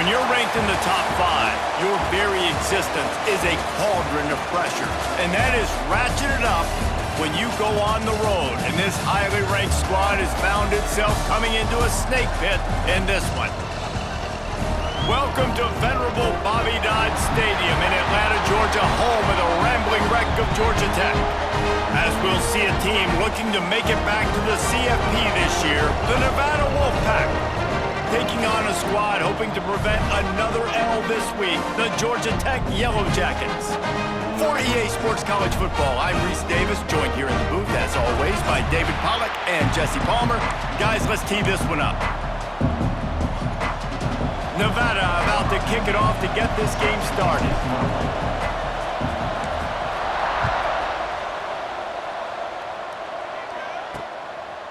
When you're ranked in the top 5, your very existence is a cauldron of pressure. And that is ratcheted up when you go on the road. And this highly ranked squad has found itself coming into a snake pit in this one. Welcome to venerable Bobby Dodd Stadium in Atlanta, Georgia, home of the rambling wreck of Georgia Tech. As we'll see a team looking to make it back to the CFP this year, the Nevada Wolfpack. Taking on a squad hoping to prevent another L this week, the Georgia Tech Yellow Jackets. For EA Sports College Football, I'm Reese Davis, joined here in the booth, as always, by David Pollack and Jesse Palmer. Guys, let's tee this one up. Nevada about to kick it off to get this game started.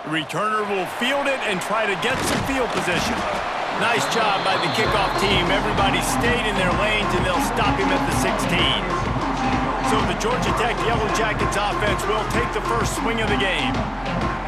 The returner will field it and try to get some field position. Nice job by the kickoff team. Everybody stayed in their lanes, and they'll stop him at the 16. So the Georgia Tech Yellow Jackets offense will take the first swing of the game.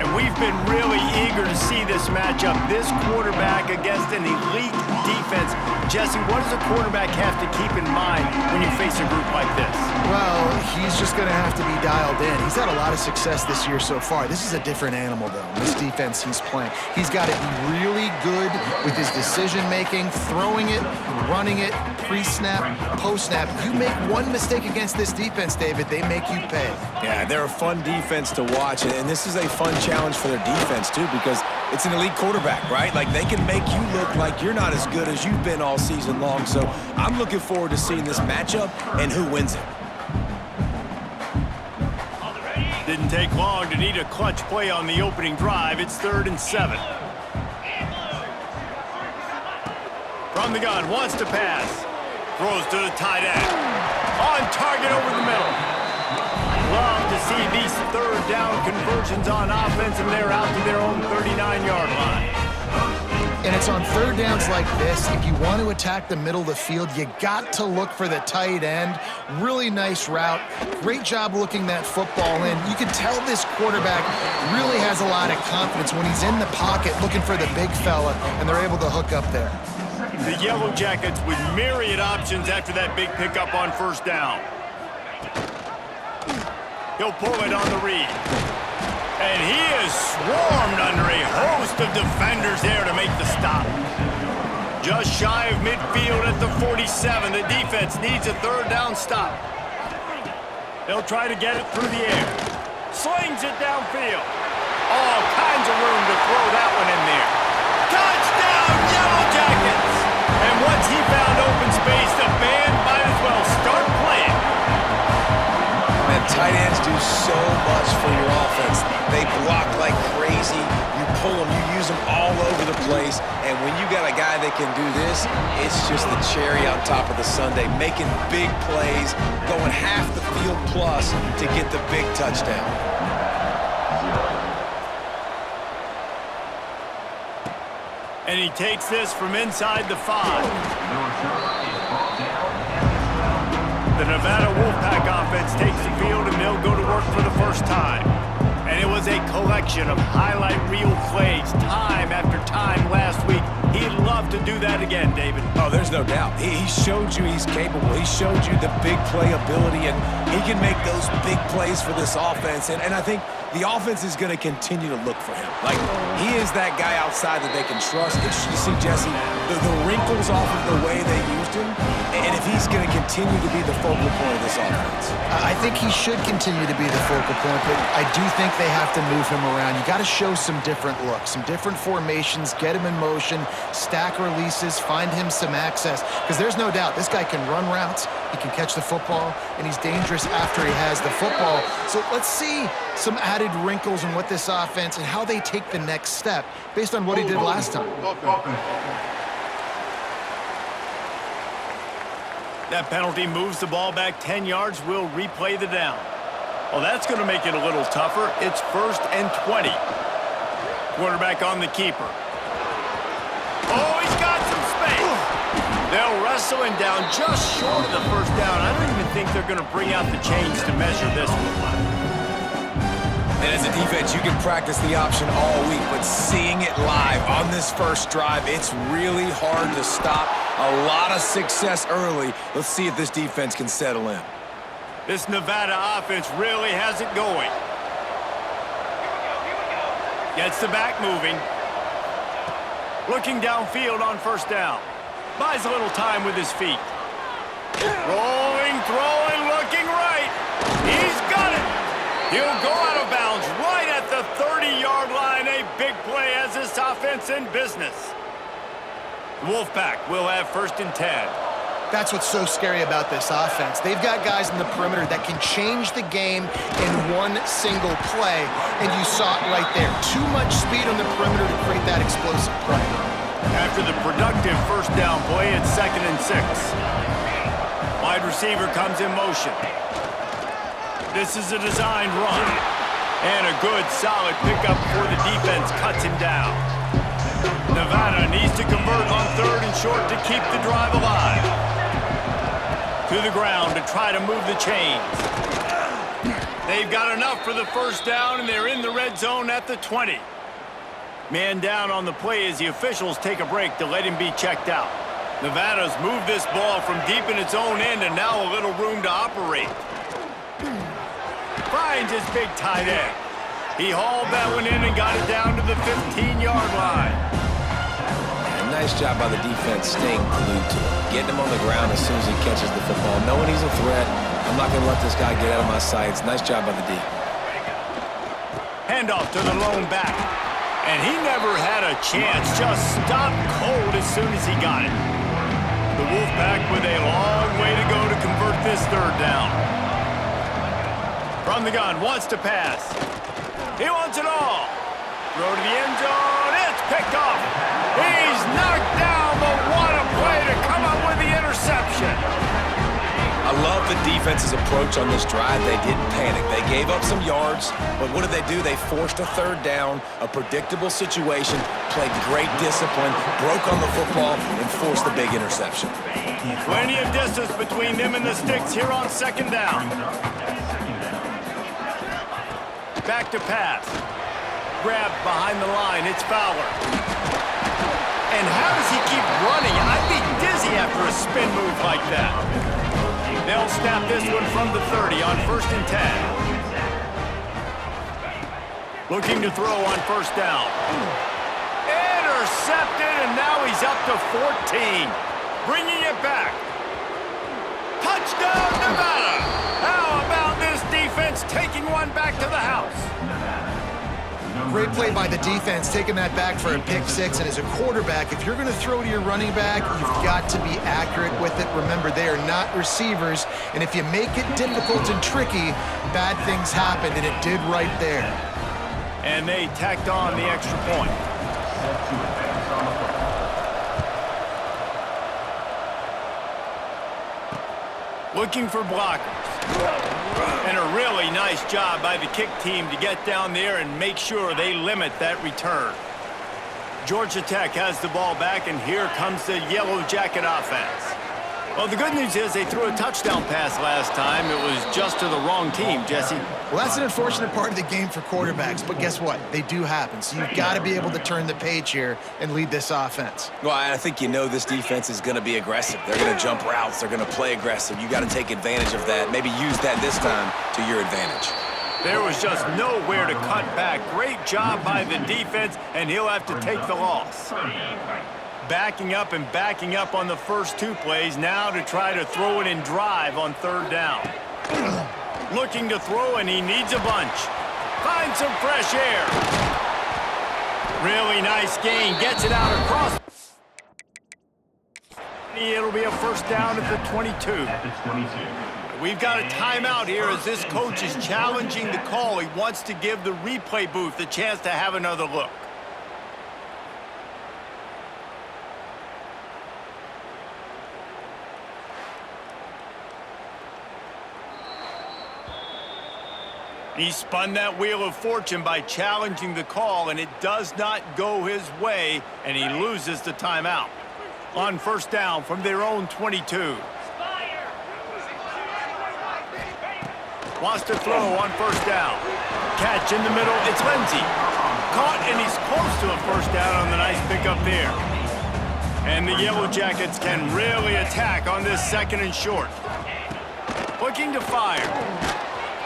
And we've been really eager to see this matchup. This quarterback against an elite defense. Jesse, what does a quarterback have to keep in mind when you face a group like this? Well, he's just going to have to be dialed in. He's had a lot of success this year so far. This is a different animal, though, this defense he's playing. He's got to be really good with his decision-making, throwing it, running it, pre-snap, post-snap. You make one mistake against this defense, David, they make you pay. Yeah, they're a fun defense to watch, and this is a fun challenge for their defense, too, because it's an elite quarterback, right? Like, they can make you look like you're not as good as you've been all season long. So I'm looking forward to seeing this matchup and who wins it. Didn't take long to need a clutch play on the opening drive. It's 3rd and 7. From the gun, wants to pass. Throws to the tight end. On target over the middle. Love to see these 3rd down conversions on offense, and they're out to their own 39-yard line. And it's on 3rd downs like this, if you want to attack the middle of the field, you got to look for the tight end. Really nice route. Great job looking that football in. You can tell this quarterback really has a lot of confidence when he's in the pocket looking for the big fella, and they're able to hook up there. The Yellow Jackets with myriad options after that big pickup on 1st down. He'll pull it on the read. And he is swarmed under a host of defenders there to make the stop. Just shy of midfield at the 47. The defense needs a 3rd down stop. They'll try to get it through the air. Slings it downfield. All kinds of room to throw that one in there. Touchdown, Yellow Jackets! And once he found open space, the band might as well start playing. Man, tight ends do so much for your offense. They block like crazy. You pull them, you use them all over the place. And when you got a guy that can do this, it's just the cherry on top of the sundae, making big plays, going half the field plus to get the big touchdown. And he takes this from inside the 5. The Nevada Wolfpack offense takes the field, and they'll go to work for the first time. And it was a collection of highlight reel plays time after time last week. He'd love to do that again, David. Oh, there's no doubt. He showed you he's capable. He showed you the big play ability, and he can make those big plays for this offense. And I think the offense is going to continue to look for him. Like, he is that guy outside that they can trust. Interesting to see, Jesse, the wrinkles off of the way they used him, and if he's going to continue to be the focal point of this offense. I think he should continue to be the focal point, but I do think they have to move him around. You got to show some different looks, some different formations, get him in motion, stack releases, find him some access, because there's no doubt this guy can run routes, he can catch the football, and he's dangerous after he has the football. So let's see some added wrinkles in what this offense and how they take the next step based on what he did last time. That penalty moves the ball back 10 yards. We'll replay the down. Well, that's going to make it a little tougher. It's 1st and 20. Quarterback on the keeper. Oh, he's got some space. They'll wrestle him down just short of the 1st down. I don't even think they're going to bring out the chains to measure this one. And as a defense, you can practice the option all week, but seeing it live on this first drive, it's really hard to stop. A lot of success early. Let's see if this defense can settle in. This Nevada offense really has it going. Gets the back moving. Looking downfield on first down. Buys a little time with his feet. Rolling, throwing, looking right. He's got it. He'll go out of bounds right at the 30-yard line. A big play as this offense in business. Wolfpack will have 1st and 10. That's what's so scary about this offense. They've got guys in the perimeter that can change the game in one single play, and you saw it right there. Too much speed on the perimeter to create that explosive play. After the productive first down play, it's 2nd and 6. Wide receiver comes in motion. This is a designed run. And a good, solid pickup before the defense cuts him down. Nevada needs to convert on 3rd and short to keep the drive alive. To the ground to try to move the chains. They've got enough for the first down, and they're in the red zone at the 20. Man down on the play as the officials take a break to let him be checked out. Nevada's moved this ball from deep in its own end, and now a little room to operate. Finds his big tight end. He hauled that one in and got it down to the 15-yard line. Nice job by the defense staying glued to him. Getting him on the ground as soon as he catches the football. Knowing he's a threat, I'm not going to let this guy get out of my sights. Nice job by the D. Handoff to the lone back. And he never had a chance. Just stopped cold as soon as he got it. The Wolfpack with a long way to go to convert this 3rd down. From the gun, wants to pass. He wants it all. Throw to the end zone. It's picked off. He's knocked down, but what a play to come up with the interception. I love the defense's approach on this drive. They didn't panic. They gave up some yards, but what did they do? They forced a 3rd down, a predictable situation, played great discipline, broke on the football, and forced the big interception. Plenty of distance between them and the sticks here on 2nd down. Back to pass. Grabbed behind the line. It's Fowler. And how does he keep running? I'd be dizzy after a spin move like that. They'll snap this one from the 30 on 1st and 10. Looking to throw on 1st down. Intercepted, and now he's up to 14. Bringing it back. Touchdown, Nevada! How about this defense taking one back to the house? Great play by the defense, taking that back for a pick 6. And as a quarterback, if you're going to throw to your running back, you've got to be accurate with it. Remember, they are not receivers. And if you make it difficult and tricky, bad things happen, and it did right there. And they tacked on the extra point. Looking for blockers. And a really nice job by the kick team to get down there and make sure they limit that return. Georgia Tech has the ball back, and here comes the Yellow Jacket offense. Well, the good news is they threw a touchdown pass last time. It was just to the wrong team, Jesse. Well, that's an unfortunate part of the game for quarterbacks, but guess what? They do happen. So you've got to be able to turn the page here and lead this offense. Well, I think you know this defense is going to be aggressive. They're going to jump routes. They're going to play aggressive. You got to take advantage of that. Maybe use that this time to your advantage. There was just nowhere to cut back. Great job by the defense, and he'll have to take the loss. Backing up and backing up on the first 2 plays, now to try to throw it and drive on 3rd down. Looking to throw, and he needs a bunch. Find some fresh air. Really nice gain. Gets it out across. It'll be a 1st down at the 22. We've got a timeout here as this coach is challenging the call. He wants to give the replay booth a chance to have another look. He spun that wheel of fortune by challenging the call, and it does not go his way, and he loses the timeout. On 1st down from their own 22. Wants to throw on 1st down. Catch in the middle, it's Lindsey. Caught, and he's close to a 1st down on the nice pickup there. And the Yellow Jackets can really attack on this 2nd and short. Looking to fire.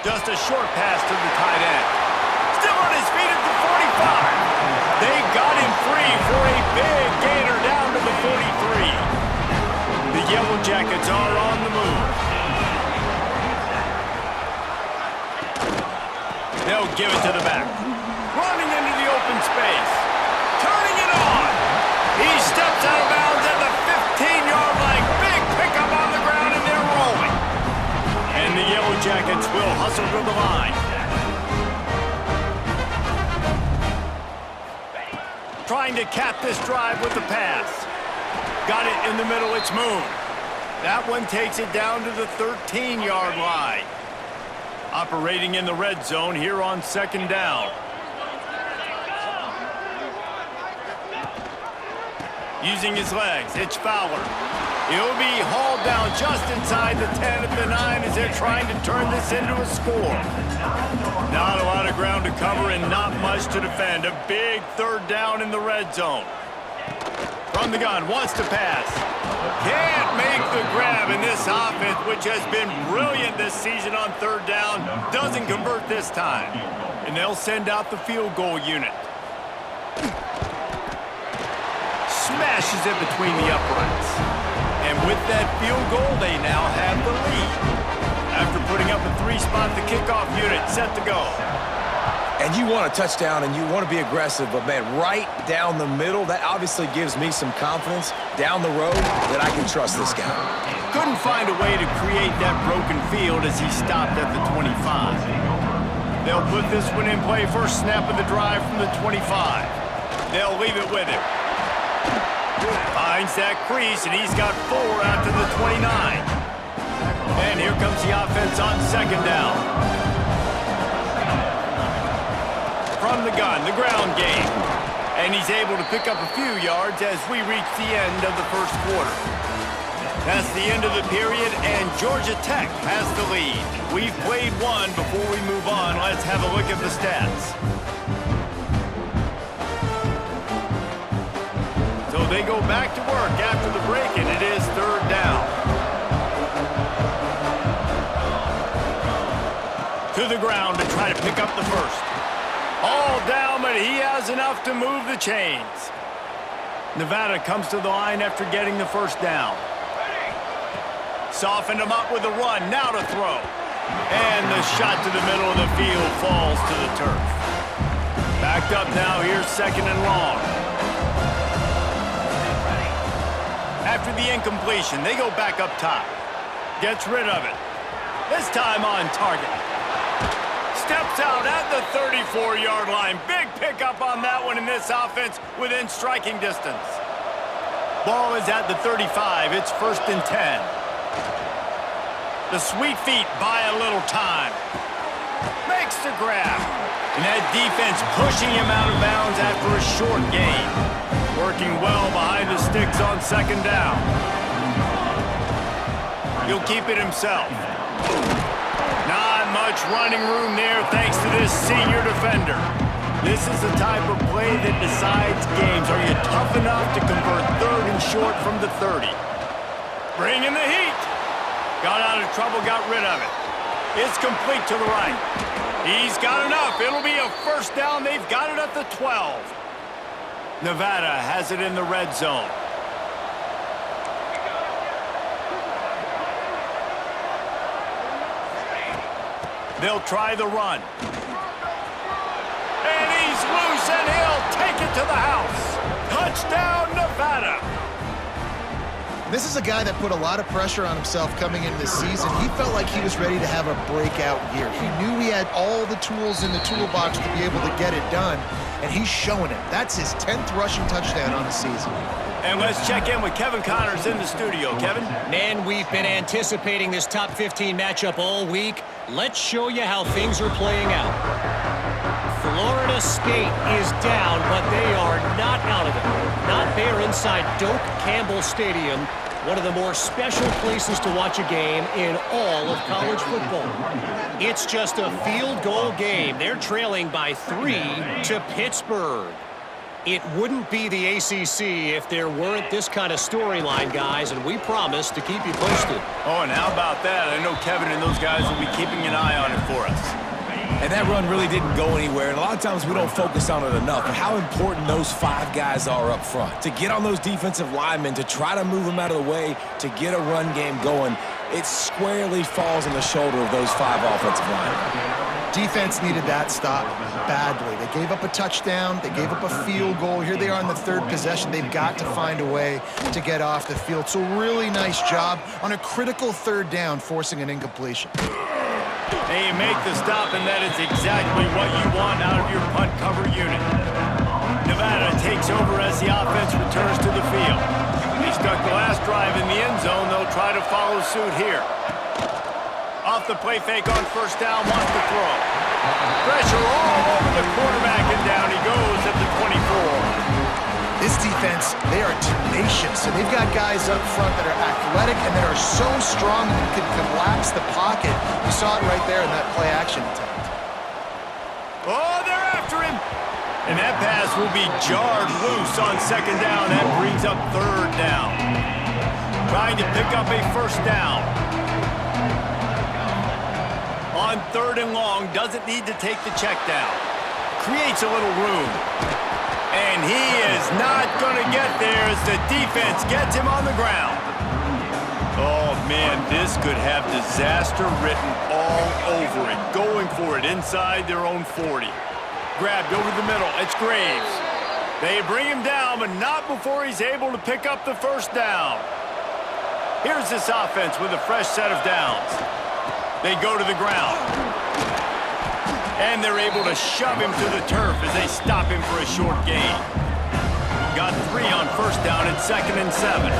Just a short pass to the tight end. Still on his feet at the 45. They got him free for a big gainer down to the 43. The Yellow Jackets are on the move. They'll give it to the back. Running into the open space. Turning it on. He steps out of bounds at the 15-yard line. Big pickup on the ground, and they're rolling. And the Yellow Jackets will hustle to the line. Trying to cap this drive with the pass. Got it in the middle, it's Moon. That one takes it down to the 13-yard line. Operating in the red zone here on 2nd down. Using his legs, it's Fowler. He'll be hauled down just inside the 10 at the 9 as they're trying to turn this into a score. Not a lot of ground to cover and not much to defend. A big 3rd down in the red zone. From the gun, wants to pass. Can't make the grab, in this offense, which has been brilliant this season on 3rd down, doesn't convert this time. And they'll send out the field goal unit. Smashes it between the uprights. And with that field goal, they now have the lead. After putting up a 3-spot, the kickoff unit set to go. And you want a touchdown and you want to be aggressive, but man, right down the middle, that obviously gives me some confidence down the road that I can trust this guy. Couldn't find a way to create that broken field as he stopped at the 25. They'll put this one in play, first snap of the drive from the 25. They'll leave it with him. Finds that crease, and he's got 4 out to the 29. And here comes the offense on 2nd down. From the gun, the ground game. And he's able to pick up a few yards as we reach the end of the 1st quarter. That's the end of the period, and Georgia Tech has the lead. We've played one. Before we move on, let's have a look at the stats. So they go back to work after the break, and it is 3rd down. To the ground to try to pick up the first. All down, but he has enough to move the chains. Nevada comes to the line after getting the 1st down. Softened him up with a run, now to throw. And the shot to the middle of the field falls to the turf. Backed up now, here's 2nd and long. After the incompletion, they go back up top. Gets rid of it. This time on target. Steps out at the 34-yard line. Big pickup on that one in this offense within striking distance. Ball is at the 35. It's 1st and 10. The sweet feet buy a little time. Makes the grab. And that defense pushing him out of bounds after a short gain. Working well behind the sticks on 2nd down. He'll keep it himself. Not much running room there thanks to this senior defender. This is the type of play that decides games. Are you tough enough to convert 3rd and short from the 30? Bring in the heat. Got out of trouble, got rid of it. It's complete to the right. He's got enough. It'll be a 1st down. They've got it at the 12. Nevada has it in the red zone. They'll try the run. And he's loose, and he'll take it to the house. Touchdown, Nevada. This is a guy that put a lot of pressure on himself coming into this season. He felt like he was ready to have a breakout year. He knew he had all the tools in the toolbox to be able to get it done, and he's showing it. That's his 10th rushing touchdown on the season. And let's check in with Kevin Connors in the studio. Kevin? Man, we've been anticipating this top 15 matchup all week. Let's show you how things are playing out. Florida State is down, but they are not out of it. Not there inside Doak Campbell Stadium, one of the more special places to watch a game in all of college football. It's just a field goal game. They're trailing by 3 to Pittsburgh. It wouldn't be the ACC if there weren't this kind of storyline, guys, and we promise to keep you posted. Oh, and how about that? I know Kevin and those guys will be keeping an eye on it for us. And that run really didn't go anywhere, and a lot of times we don't focus on it enough, but how important those 5 guys are up front. To get on those defensive linemen, to try to move them out of the way, to get a run game going, it squarely falls on the shoulder of those 5 offensive linemen. Defense needed that stop badly. They gave up a touchdown. They gave up a field goal. Here they are in the 3rd possession. They've got to find a way to get off the field. So really nice job on a critical 3rd down, forcing an incompletion. Hey, make the stop, and that is exactly what you want out of your punt cover unit. Nevada takes over as the offense returns to the field. They stuck the last drive in the end zone. They'll try to follow suit here. Off the play fake on 1st down, wants to throw. Pressure all over the quarterback, and down he goes at the 24. This defense, they are tenacious, and they've got guys up front that are athletic and that are so strong that could collapse the pocket. You saw it right there in that play-action attempt. Oh, they're after him. And that pass will be jarred loose on 2nd down. That brings up 3rd down. Trying to pick up a 1st down. On 3rd and long, doesn't need to take the check down. Creates a little room. And he is not going to get there as the defense gets him on the ground. Oh, man, this could have disaster written all over it. Going for it inside their own 40. Grabbed over the middle. It's Graves. They bring him down, but not before he's able to pick up the 1st down. Here's this offense with a fresh set of downs. They go to the ground. And they're able to shove him to the turf as they stop him for a short gain. Got 3 on 1st down at 2nd and 7.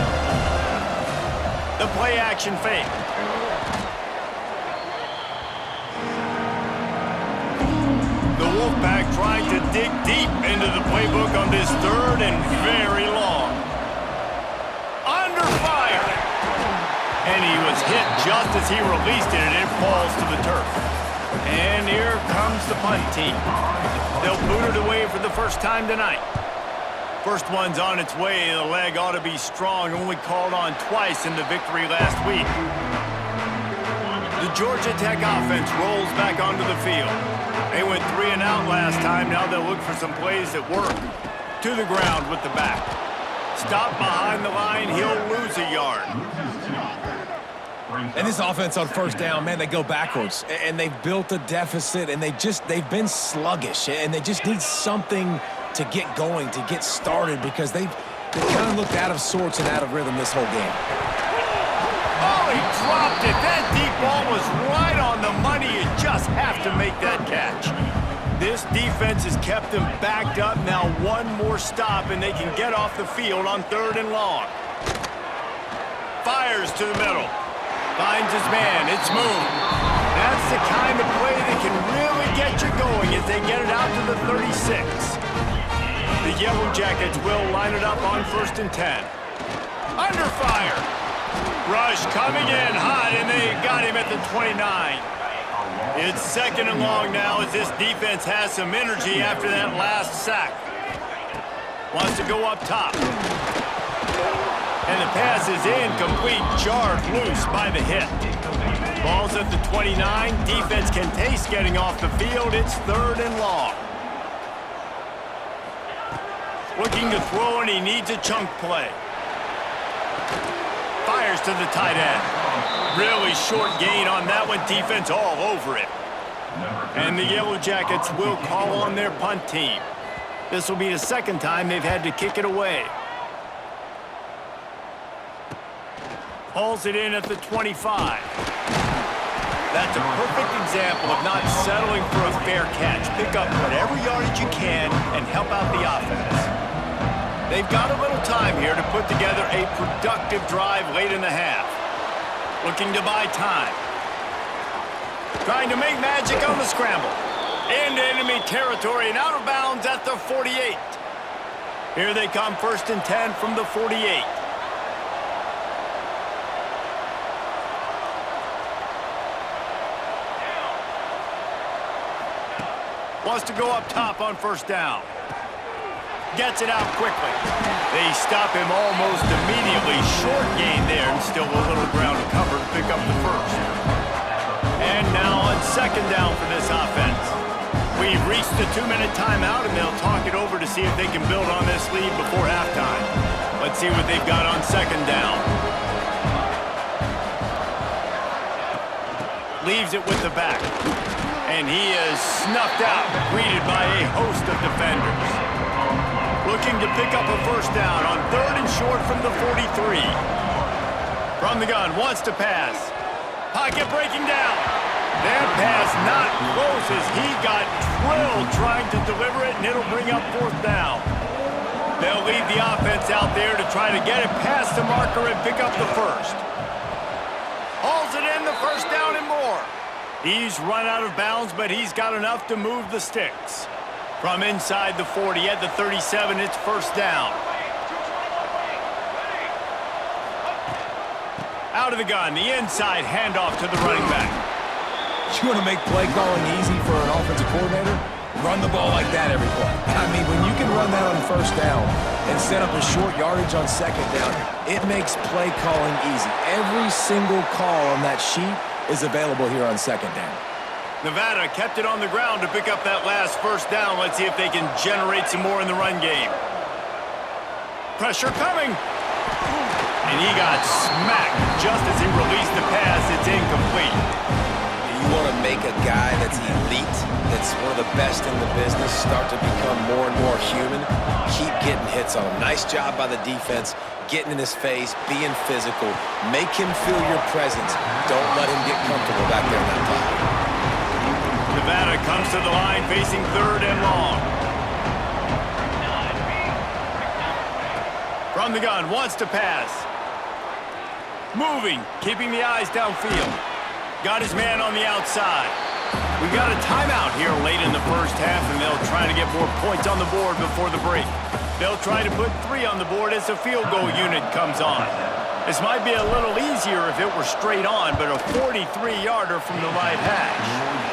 The play action fake. The Wolfpack trying to dig deep into the playbook on this 3rd and very long. Under fire. And he was hit just as he released it, and it falls to the turf. And here comes the punt team. They'll boot it away for the 1st time tonight. First one's on its way. The leg ought to be strong. Only called on twice in the victory last week. The Georgia Tech offense rolls back onto the field. They went 3 and out last time. Now they'll look for some plays that work. To the ground with the back. Stop behind the line. He'll lose a yard. And this offense on 1st down, man, they go backwards. And they've built a deficit, and they've been sluggish. And they just need something to get going, to get started, because they've kind of looked out of sorts and out of rhythm this whole game. Oh, he dropped it. That deep ball was right on the money. You just have to make that catch. This defense has kept them backed up. Now one more stop, and they can get off the field on 3rd and long. Fires to the middle. Finds his man. It's moved. That's the kind of play that can really get you going as they get it out to the 36. The Yellow Jackets will line it up on 1st and 10. Under fire. Rush coming in hot, and they got him at the 29. It's 2nd and long now as this defense has some energy after that last sack. Wants to go up top. And the pass is incomplete, jarred loose by the hit. Ball's at the 29. Defense can taste getting off the field. It's 3rd and long. Looking to throw, and he needs a chunk play. Fires to the tight end. Really short gain on that one. Defense all over it. And the Yellow Jackets will call on their punt team. This will be the 2nd time they've had to kick it away. Hauls it in at the 25. That's a perfect example of not settling for a fair catch. Pick up whatever yardage you can and help out the offense. They've got a little time here to put together a productive drive late in the half. Looking to buy time. Trying to make magic on the scramble. Into enemy territory and out of bounds at the 48. Here they come, 1st and 10 from the 48. Wants to go up top on 1st down. Gets it out quickly. They stop him almost immediately. Short gain there, and still a little ground to cover to pick up the first. And now on second down for this offense. We've reached the 2-minute timeout, and they'll talk it over to see if they can build on this lead before halftime. Let's see what they've got on second down. Leaves it with the back. And he is snuffed out, greeted by a host of defenders. Looking to pick up a first down on 3rd and short from the 43. From the gun, wants to pass. Pocket breaking down. That pass not close as he got drilled trying to deliver it, and it'll bring up 4th down. They'll lead the offense out there to try to get it past the marker and pick up the first. Hauls it in, the first down and more. He's run out of bounds, but he's got enough to move the sticks. From inside the 40 at the 37, it's first down. Out of the gun, the inside handoff to the running back. You want to make play calling easy for an offensive coordinator? Run the ball like that every play. I mean, when you can run that on first down and set up a short yardage on second down, it makes play calling easy. Every single call on that sheet is available here on second down. Nevada kept it on the ground to pick up that last first down. Let's see if they can generate some more in the run game. Pressure coming. And he got smacked just as he released the pass. It's incomplete. You want to make a guy that's elite, that's one of the best in the business, start to become more and more human, keep getting hits on him. Nice job by the defense, getting in his face, being physical. Make him feel your presence. Don't let him get comfortable back there in that pocket. Nevada comes to the line facing 3rd and long. From the gun, wants to pass. Moving, keeping the eyes downfield. Got his man on the outside. We got a timeout here late in the first half, and they'll try to get more points on the board before the break. They'll try to put 3 on the board as the field goal unit comes on. This might be a little easier if it were straight on, but a 43-yarder from the right hash.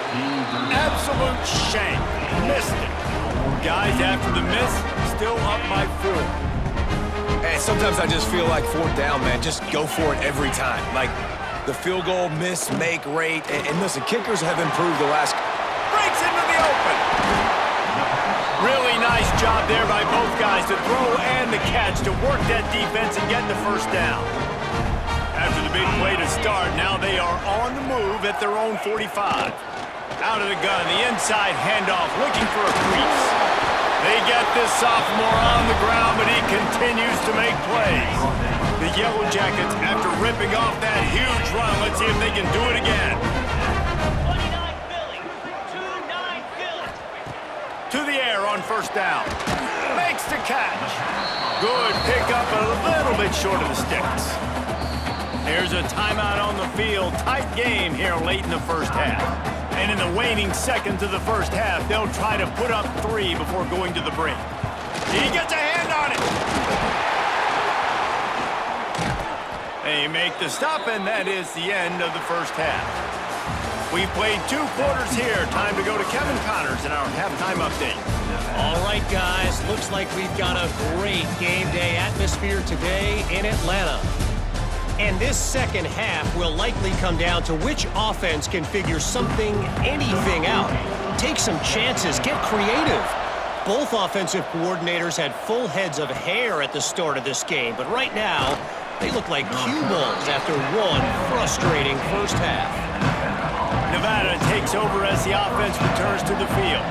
Absolute shank. Missed it. Guys after the miss, still up by 4. Hey, sometimes I just feel like 4th down, man. Just go for it every time. Like, the field goal miss, make rate, and listen, kickers have improved the last... Breaks into the open. Really nice job there by both guys to throw and the catch to work that defense and get the first down. After the big play to start, now they are on the move at their own 45. Out of the gun, the inside handoff, looking for a crease. They get this sophomore on the ground, but he continues to make plays. The Yellow Jackets, after ripping off that huge run, let's see if they can do it again. 29 Philly, 29 Philly. To the air on first down. Makes the catch. Good pickup, a little bit short of the sticks. There's a timeout on the field. Tight game here late in the first half. And in the waning seconds of the first half, they'll try to put up 3 before going to the break. He gets a hand on it. They make the stop, and that is the end of the first half. We've played 2 quarters here. Time to go to Kevin Connors in our halftime update. All right, guys. Looks like we've got a great game day atmosphere today in Atlanta. And this second half will likely come down to which offense can figure something, anything out. Take some chances, get creative. Both offensive coordinators had full heads of hair at the start of this game, but right now, they look like cue balls after one frustrating first half. Nevada takes over as the offense returns to the field.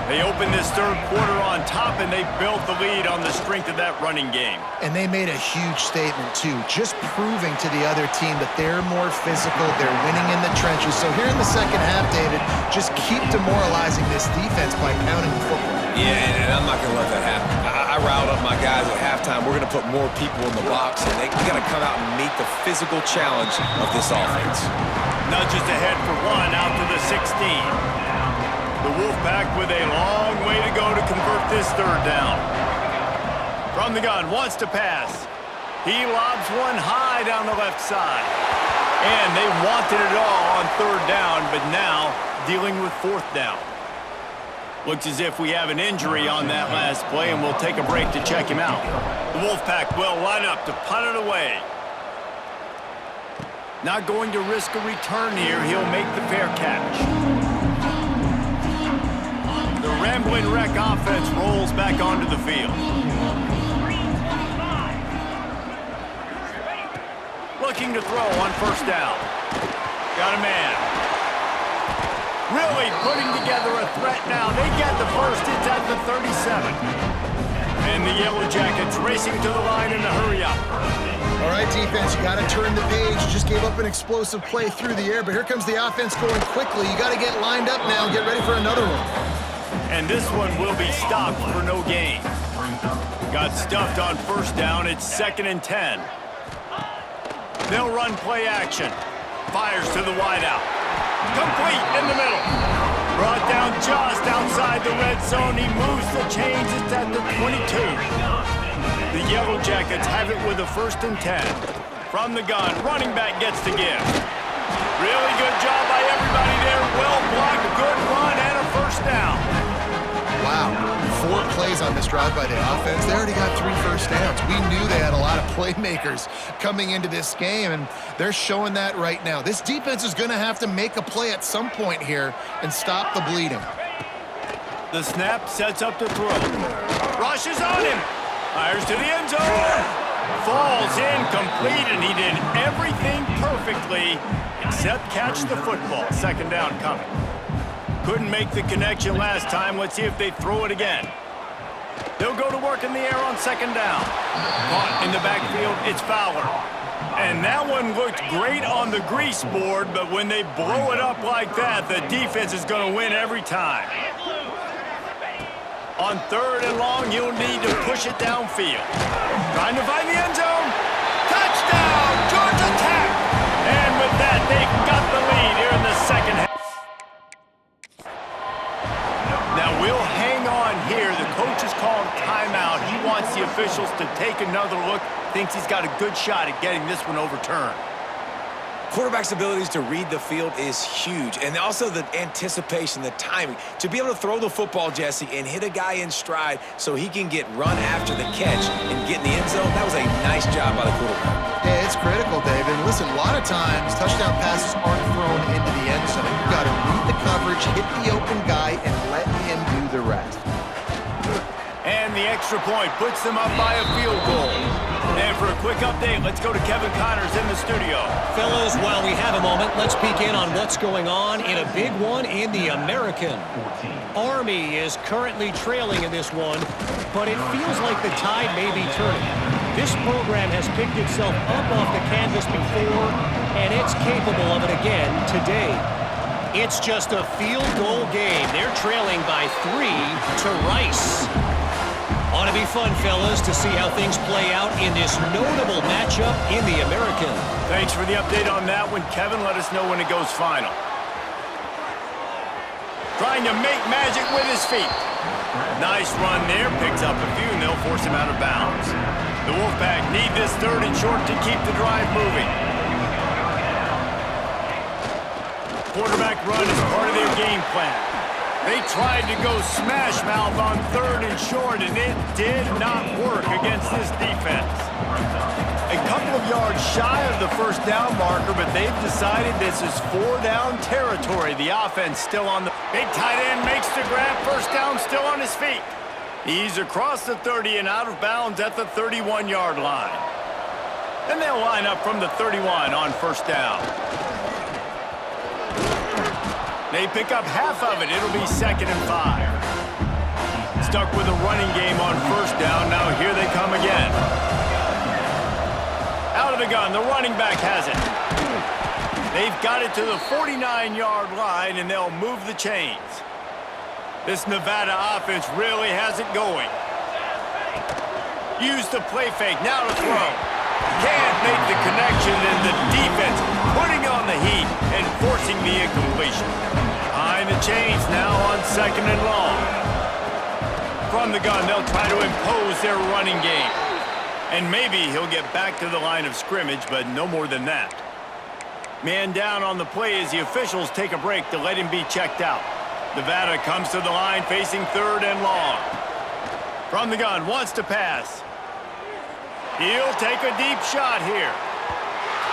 They open this third quarter on top, and they built the lead on the strength of that running game. And they made a huge statement, too, just proving to the other team that they're more physical, they're winning in the trenches. So here in the second half, David, just keep demoralizing this defense by pounding the football. Yeah, and I'm not going to let that happen. I riled up my guys at halftime. We're going to put more people in the box, and they got to come out and meet the physical challenge of this offense. Nudges ahead for 1 out to the 16. The Wolfpack with a long way to go to convert this third down. From the gun, wants to pass. He lobs one high down the left side. And they wanted it all on third down, but now dealing with 4th down. Looks as if we have an injury on that last play, and we'll take a break to check him out. The Wolfpack will line up to punt it away. Not going to risk a return here. He'll make the fair catch. The Rambling Wreck offense rolls back onto the field. Looking to throw on first down. Got a man. Really putting together a threat now. They get the first. It's at the 37. And the Yellow Jackets racing to the line in a hurry-up. All right, defense, you got to turn the page. You just gave up an explosive play through the air, but here comes the offense going quickly. You got to get lined up now and get ready for another one. And this one will be stopped for no gain. Got stuffed on first down. It's 2nd and 10. They'll run play action. Fires to the wideout. Complete in the middle. Brought down just outside the red zone. He moves the chains. It's at the 22. The Yellow Jackets have it with a 1st and 10. From the gun, running back gets to give. Really good job by everybody there. Well blocked, good run, and a first down. Wow, 4 plays on this drive by the offense. They already got 3 first downs. We knew they had a lot of playmakers coming into this game, and they're showing that right now. This defense is going to have to make a play at some point here and stop the bleeding. The snap sets up the throw. Rushes on him. Fires to the end zone. Falls incomplete, and he did everything perfectly except catch the football. 2nd down coming. Couldn't make the connection last time. Let's see if they throw it again. They'll go to work in the air on 2nd down. Caught in the backfield, it's Fowler. And that one looked great on the grease board, but when they blow it up like that, the defense is going to win every time. On 3rd and long, you'll need to push it downfield. Trying to find the end zone. Touchdown, Georgia Tech! And with that, they've got the lead here in the second half. Now we'll hang on here. The coach has called timeout. He wants the officials to take another look. Thinks he's got a good shot at getting this one overturned. Quarterback's abilities to read the field is huge, and also the anticipation, the timing. To be able to throw the football, Jesse, and hit a guy in stride so he can get run after the catch and get in the end zone, that was a nice job by the quarterback. Yeah, it's critical, David. And listen, a lot of times, touchdown passes aren't thrown into the end zone. You've got to read the coverage, hit the open guy, and let him do the rest. And the extra point puts them up by a field goal. And for a quick update, let's go to Kevin Connors in the studio. Fellas, while we have a moment, let's peek in on what's going on in a big one in the American. Army is currently trailing in this one, but it feels like the tide may be turning. This program has picked itself up off the canvas before, and it's capable of it again today. It's just a field goal game. They're trailing by 3 to Rice. Ought to be fun, fellas, to see how things play out in this notable matchup in the American. Thanks for the update on that one, Kevin. Let us know when it goes final. Trying to make magic with his feet. Nice run there. Picks up a few, and they'll force him out of bounds. The Wolfpack need this 3rd and short to keep the drive moving. Quarterback run is part of their game plan. They tried to go smash mouth on 3rd and short, and it did not work against this defense. A couple of yards shy of the first down marker, but they've decided this is 4-down territory. The offense still on the big tight end makes the grab. First down still on his feet. He's across the 30 and out of bounds at the 31-yard line. And they'll line up from the 31 on first down. They pick up half of it. It'll be 2nd and 5. Stuck with a running game on first down. Now here they come again. Out of the gun. The running back has it. They've got it to the 49-yard line, and they'll move the chains. This Nevada offense really has it going. Use the play fake. Now to throw. Can't make the connection, and the defense putting on the heat and forcing the incompletion. Behind the chains now on 2nd and long. From the gun, they'll try to impose their running game. And maybe he'll get back to the line of scrimmage, but no more than that. Man down on the play as the officials take a break to let him be checked out. Nevada comes to the line facing 3rd and long. From the gun, wants to pass. He'll take a deep shot here.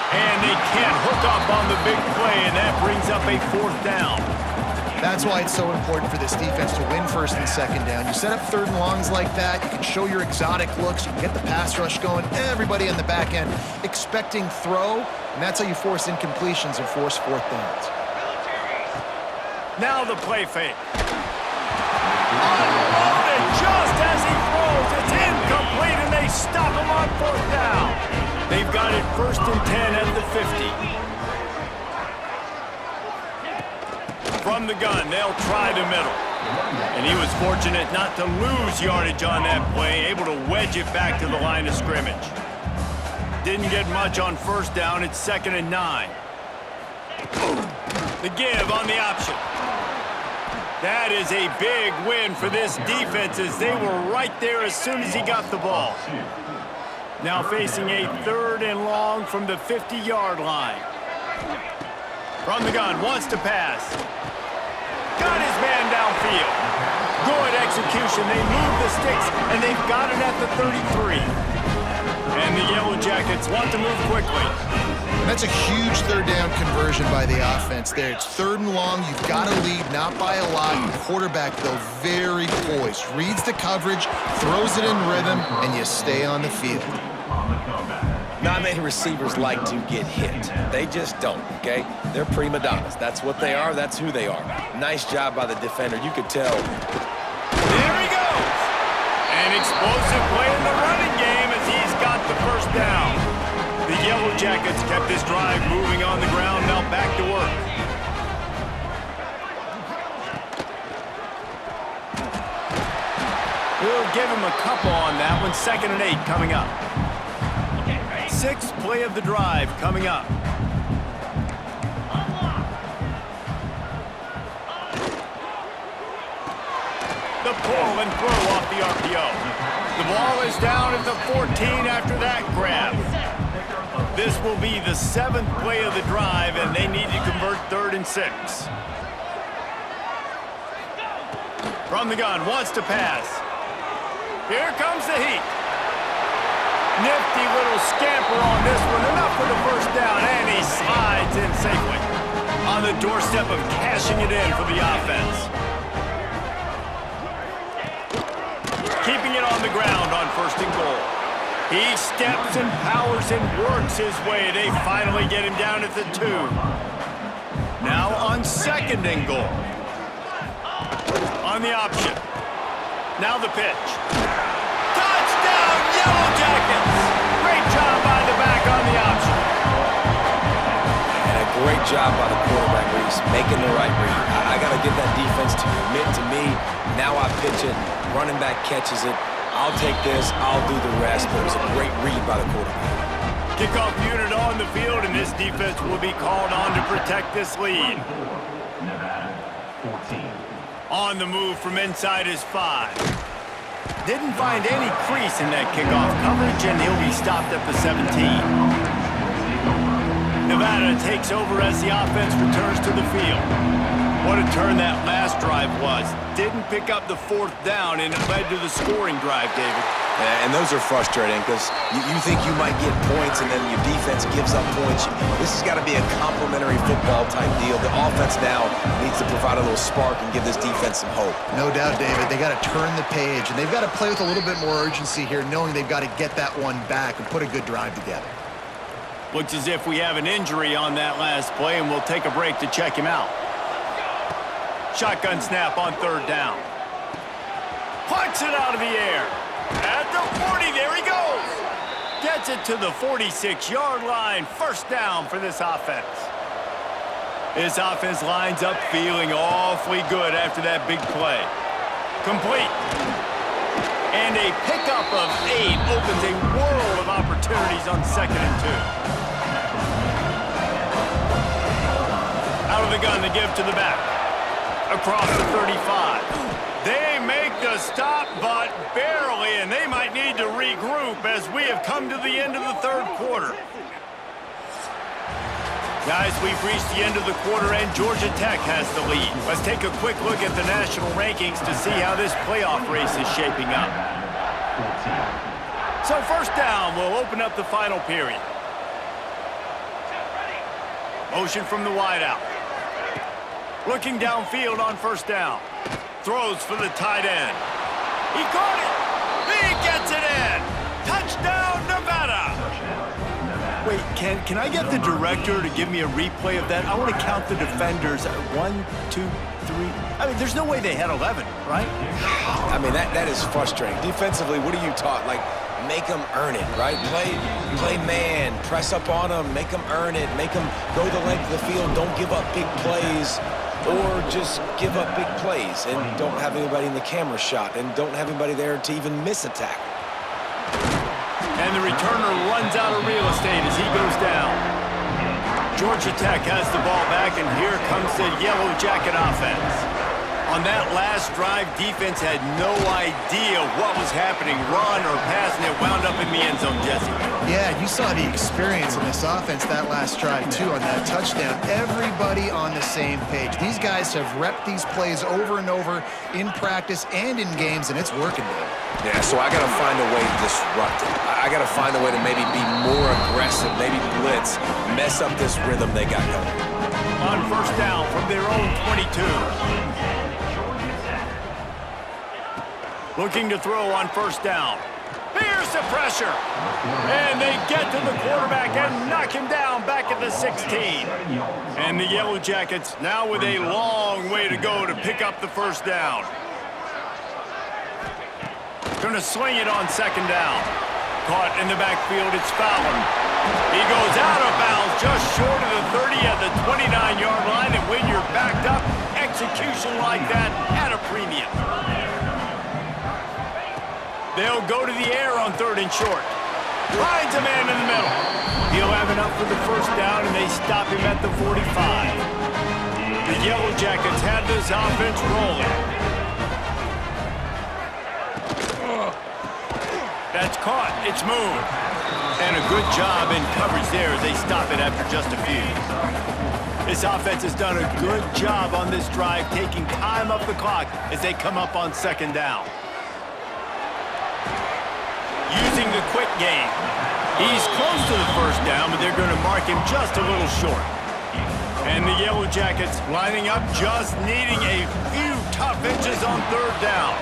And they can't hook up on the big play, and that brings up a 4th down. That's why it's so important for this defense to win 1st and 2nd down. You set up 3rd and longs like that, you can show your exotic looks, you can get the pass rush going, everybody on the back end expecting throw, and that's how you force incompletions and force 4th downs. Now the play fake. Unloaded just as he throws. It's incomplete, and they stop him on 4th down. They've got it 1st and 10 at the 50. From the gun, they'll try the middle. And he was fortunate not to lose yardage on that play, able to wedge it back to the line of scrimmage. Didn't get much on 1st down. It's 2nd and 9. The give on the option. That is a big win for this defense as they were right there as soon as he got the ball. Now facing a 3rd and long from the 50-yard line. From the gun, wants to pass. Got his man downfield. Good execution. They move the sticks, and they've got it at the 33. And the Yellow Jackets want to move quickly. And that's a huge 3rd down conversion by the offense there. It's 3rd and long. You've got to lead, not by a lot. Your quarterback, though, very poised. Reads the coverage, throws it in rhythm, and you stay on the field. Not many receivers like to get hit. They just don't, okay? They're prima donnas. That's what they are. That's who they are. Nice job by the defender. You could tell. There he goes. An explosive play in the running game as he's got the 1st down. The Yellow Jackets kept this drive moving on the ground. Now back to work. We'll give him a couple on that one. 2nd and 8 coming up. 6th play of the drive coming up. The pull and throw off the RPO. The ball is down at the 14 after that grab. This will be the 7th play of the drive, and they need to convert 3rd and 6. From the gun, wants to pass. Here comes the heat. Nifty little scamper on this one. Enough for the 1st down, and he slides in safely. On the doorstep of cashing it in for the offense. Keeping it on the ground on 1st and goal. He steps and powers and works his way. They finally get him down at the 2. Now on 2nd and goal. On the option. Now the pitch. Touchdown, Yellow Jackets! Great job by the back on the option. And a great job by the quarterback, Reese, making the right read. I got to get that defense to commit to me. Now I pitch it. Running back catches it. I'll take this. I'll do the rest. But it was a great read by the quarterback. Kickoff unit on the field, and this defense will be called on to protect this lead. On the move from inside his 5. Didn't find any crease in that kickoff coverage, and he'll be stopped at the 17. Nevada takes over as the offense returns to the field. What a turn that last drive was. Didn't pick up the 4th down, and it led to the scoring drive, David. And those are frustrating because you think you might get points and then your defense gives up points. This has got to be a complementary football type deal. The offense now needs to provide a little spark and give this defense some hope. No doubt, David. They got to turn the page, and they've got to play with a little bit more urgency here, knowing they've got to get that one back and put a good drive together. Looks as if we have an injury on that last play, and we'll take a break to check him out. Shotgun snap on 3rd down. Punts it out of the air. At the 40, there he goes. Gets it to the 46-yard line. 1st down for this offense. This offense lines up feeling awfully good after that big play. Complete. And a pickup of 8 opens a world of opportunities on 2nd and 2. Out of the gun, the give to the back. Across the 35. They make the stop, but barely, and they might need to regroup as we have come to the end of the 3rd quarter. Guys, we've reached the end of the quarter, and Georgia Tech has the lead. Let's take a quick look at the national rankings to see how this playoff race is shaping up. So first down, we'll open up the final period. Motion from the wideout. Looking downfield on first down. Throws for the tight end. He caught it. He gets it in. Touchdown, Nevada. Wait, can I get the director to give me a replay of that? I want to count the defenders. 1, 2, 3. I mean, there's no way they had 11, right? I mean, that is frustrating. Defensively, what are you taught? Like, make them earn it, right? Play man, press up on them, make them earn it, make them go the length of the field, don't give up big plays, or just give up big plays and don't have anybody in the camera shot and don't have anybody there to even miss a tackle. And the returner runs out of real estate as he goes down. Georgia Tech has the ball back, and here comes the Yellow Jacket offense. On that last drive, defense had no idea what was happening. Run or pass, and it wound up in the end zone, Jesse. Yeah, you saw the experience in this offense that last drive, too, on that touchdown. Everybody on the same page. These guys have repped these plays over and over in practice and in games, and it's working, Dave. Yeah, so I got to find a way to disrupt it. I got to find a way to maybe be more aggressive, maybe blitz, mess up this rhythm they got going. On first down from their own 22. Looking to throw on first down. Here's the pressure. And they get to the quarterback and knock him down back at the 16. And the Yellow Jackets now with a long way to go to pick up the first down. Going to swing it on second down. Caught in the backfield, it's Fowler. He goes out of bounds just short of the 30 at the 29-yard line. And when you're backed up, execution like that at a premium. They'll go to the air on third and short. Finds a man in the middle. He'll have enough for the first down, and they stop him at the 45. The Yellow Jackets have this offense rolling. That's caught. It's moved. And a good job in coverage there as they stop it after just a few. This offense has done a good job on this drive, taking time off the clock as they come up on second down. Using the quick game. He's close to the first down, but they're going to mark him just a little short. And the Yellow Jackets lining up, just needing a few tough inches on third down.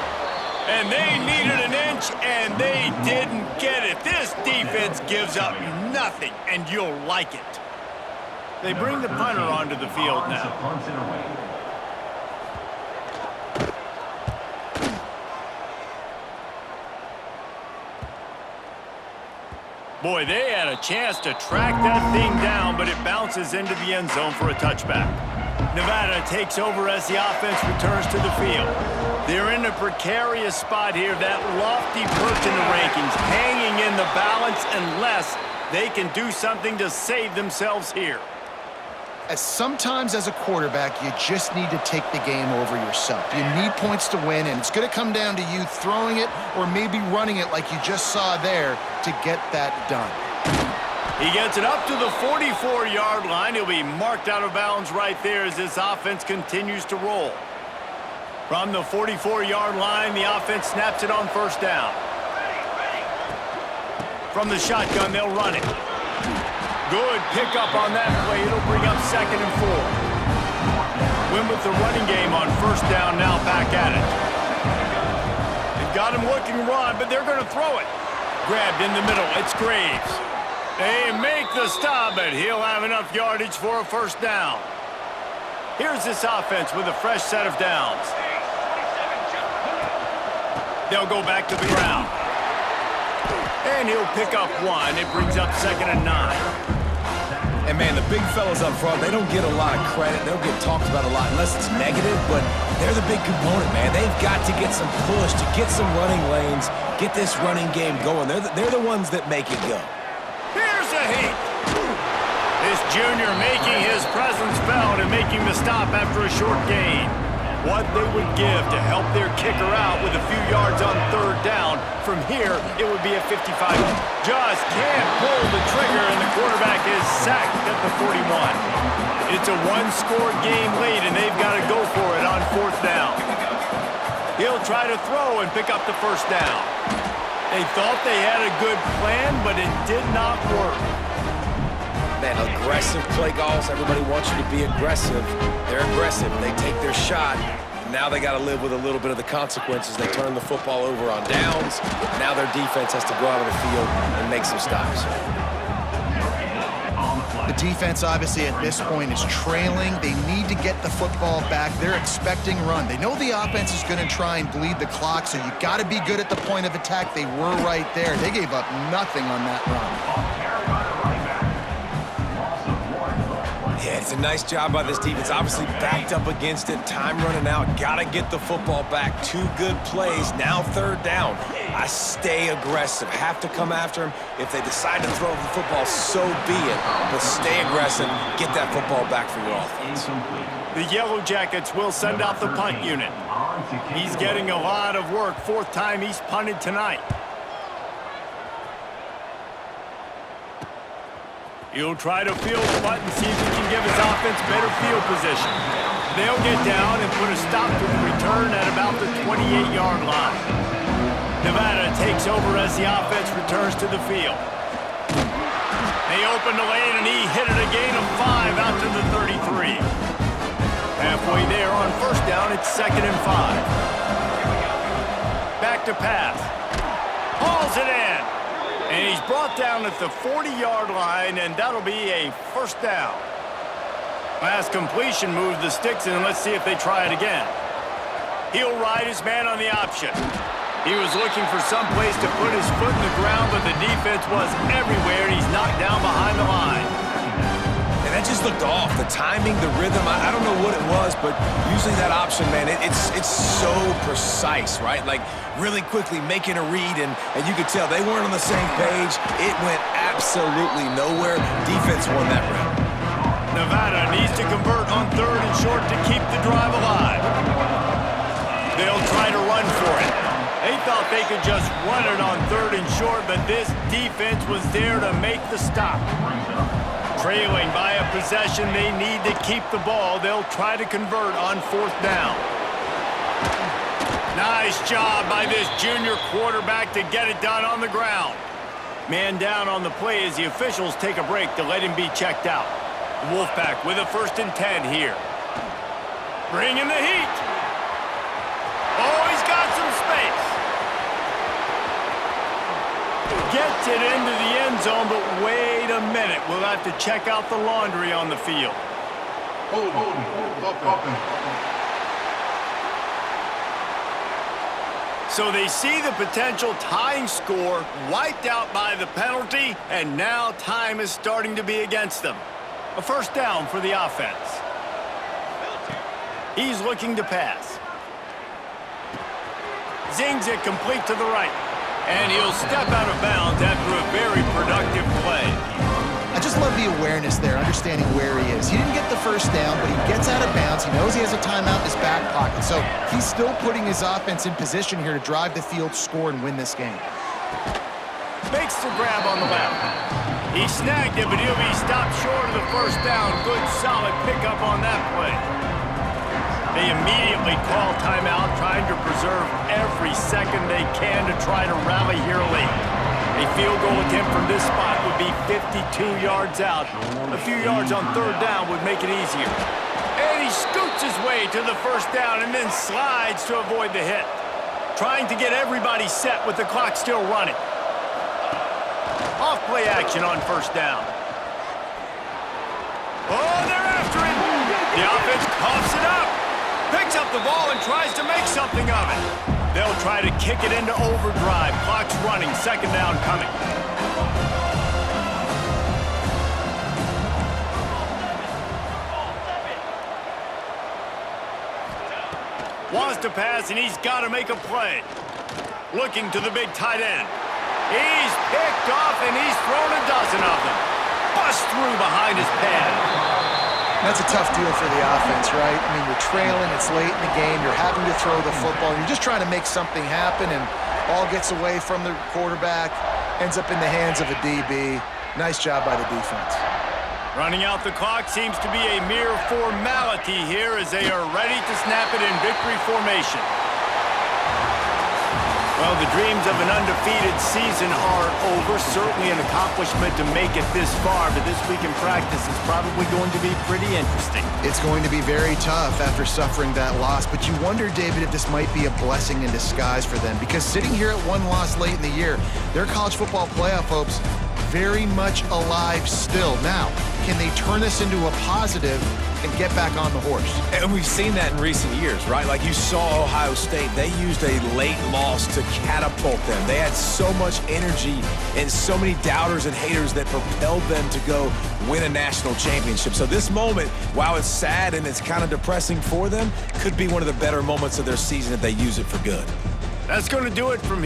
And they needed an inch, and they didn't get it. This defense gives up nothing, and you'll like it. They bring the punter onto the field now. Boy, they had a chance to track that thing down, but it bounces into the end zone for a touchback. Nevada takes over as the offense returns to the field. They're in a precarious spot here, that lofty perch in the rankings, hanging in the balance unless they can do something to save themselves here. Sometimes as a quarterback, you just need to take the game over yourself. You need points to win, and it's going to come down to you throwing it or maybe running it like you just saw there to get that done. He gets it up to the 44-yard line. He'll be marked out of bounds right there as this offense continues to roll. From the 44-yard line, the offense snaps it on first down. From the shotgun, they'll run it. Good pickup on that play. It'll bring up second and 4. Win with the running game on first down, now back at it. They've got him looking to run, but they're going to throw it. Grabbed in the middle. It's Graves. They make the stop, but he'll have enough yardage for a first down. Here's this offense with a fresh set of downs. They'll go back to the ground. And he'll pick up one. It brings up second and 9. And, man, the big fellas up front, they don't get a lot of credit. They don't get talked about a lot unless it's negative, but they're the big component, man. They've got to get some push, to get some running lanes, get this running game going. They're the ones that make it go. Here's a heat. This junior making his presence felt and making the stop after a short gain. What they would give to help their kicker out with a few yards on third down. From here, it would be a 55. Just can't pull the trigger, and the quarterback is sacked at the 41. It's a one-score game lead, and they've got to go for it on 4th down. He'll try to throw and pick up the 1st down. They thought they had a good plan, but it did not work. Man, aggressive play calls. Everybody wants you to be aggressive. They're aggressive. They take their shot. Now they got to live with a little bit of the consequences. They turn the football over on downs. Now their defense has to go out of the field and make some stops. The defense, obviously, at this point is trailing. They need to get the football back. They're expecting run. They know the offense is going to try and bleed the clock, so you got to be good at the point of attack. They were right there. They gave up nothing on that run. Yeah, it's a nice job by this defense. Obviously backed up against it. Time running out. Got to get the football back. 2 good plays. Now 3rd down. I stay aggressive. Have to come after him. If they decide to throw the football, so be it. But stay aggressive. Get that football back for your offense. The Yellow Jackets will send out the punt unit. He's getting a lot of work. 4th time he's punted tonight. He'll try to field the punt and see if he can give his offense better field position. They'll get down and put a stop to the return at about the 28-yard line. Nevada takes over as the offense returns to the field. They open the lane, and he hit it a gain of 5 out to the 33. Halfway there on 1st down, it's 2nd and 5. Back to pass. Hauls it in. And he's brought down at the 40-yard line, and that'll be a 1st down. Last completion moved the sticks, and let's see if they try it again. He'll ride his man on the option. He was looking for some place to put his foot in the ground, but the defense was everywhere, and he's knocked down behind the line. And that just looked off. The timing, the rhythm, I don't know what it was, but usually that option, man, it's so precise, right? Like, really quickly making a read, and you could tell they weren't on the same page. It went absolutely nowhere. Defense won that round. Nevada needs to convert on 3rd and short to keep the drive alive. They'll try to run for it. They thought they could just run it on 3rd and short, but this defense was there to make the stop. Trailing by a possession, they need to keep the ball. They'll try to convert on 4th down. Nice job by this junior quarterback to get it done on the ground. Man down on the play as the officials take a break to let him be checked out. The Wolfpack with a 1st and 10 here. Bringing the heat. Oh, he's got some space. Gets it into the end zone, but wait a minute. We'll have to check out the laundry on the field. So they see the potential tying score wiped out by the penalty, and now time is starting to be against them. A 1st down for the offense. He's looking to pass. Zings it complete to the right. And he'll step out of bounds after a very productive play. I just love the awareness there, understanding where he is. He didn't get the 1st down, but he gets out of bounds. He knows he has a timeout in his back pocket, so he's still putting his offense in position here to drive the field, score, and win this game. Makes the grab on the left. He snagged it, but he'll be stopped short of the 1st down. Good, solid pickup on that play. They immediately call timeout, trying to preserve every second they can to try to rally here late. A field goal attempt from this spot would be 52 yards out. A few yards on 3rd down would make it easier. And he scoots his way to the 1st down and then slides to avoid the hit. Trying to get everybody set with the clock still running. Off play action on 1st down. Oh, they're after him. The offense coughs it up. Picks up the ball and tries to make something of it. They'll try to kick it into overdrive. Clock's running. 2nd down coming. Wants to pass, and he's got to make a play. Looking to the big tight end. He's picked off, and he's thrown a dozen of them. Bust through behind his pad. That's a tough deal for the offense, right? I mean, you're trailing, it's late in the game, you're having to throw the football, you're just trying to make something happen, and ball gets away from the quarterback, ends up in the hands of a DB. Nice job by the defense. Running out the clock seems to be a mere formality here as they are ready to snap it in victory formation. Well, the dreams of an undefeated season are over. Certainly an accomplishment to make it this far, but this week in practice is probably going to be pretty interesting. It's going to be very tough after suffering that loss, but you wonder, David, if this might be a blessing in disguise for them, because sitting here at one loss late in the year, their college football playoff hopes very much alive still. Now, can they turn this into a positive and get back on the horse? And we've seen that in recent years, right? Like you saw Ohio State, they used a late loss to catapult them. They had so much energy and so many doubters and haters that propelled them to go win a national championship. So this moment, while it's sad and it's kind of depressing for them, could be one of the better moments of their season if they use it for good. That's going to do it from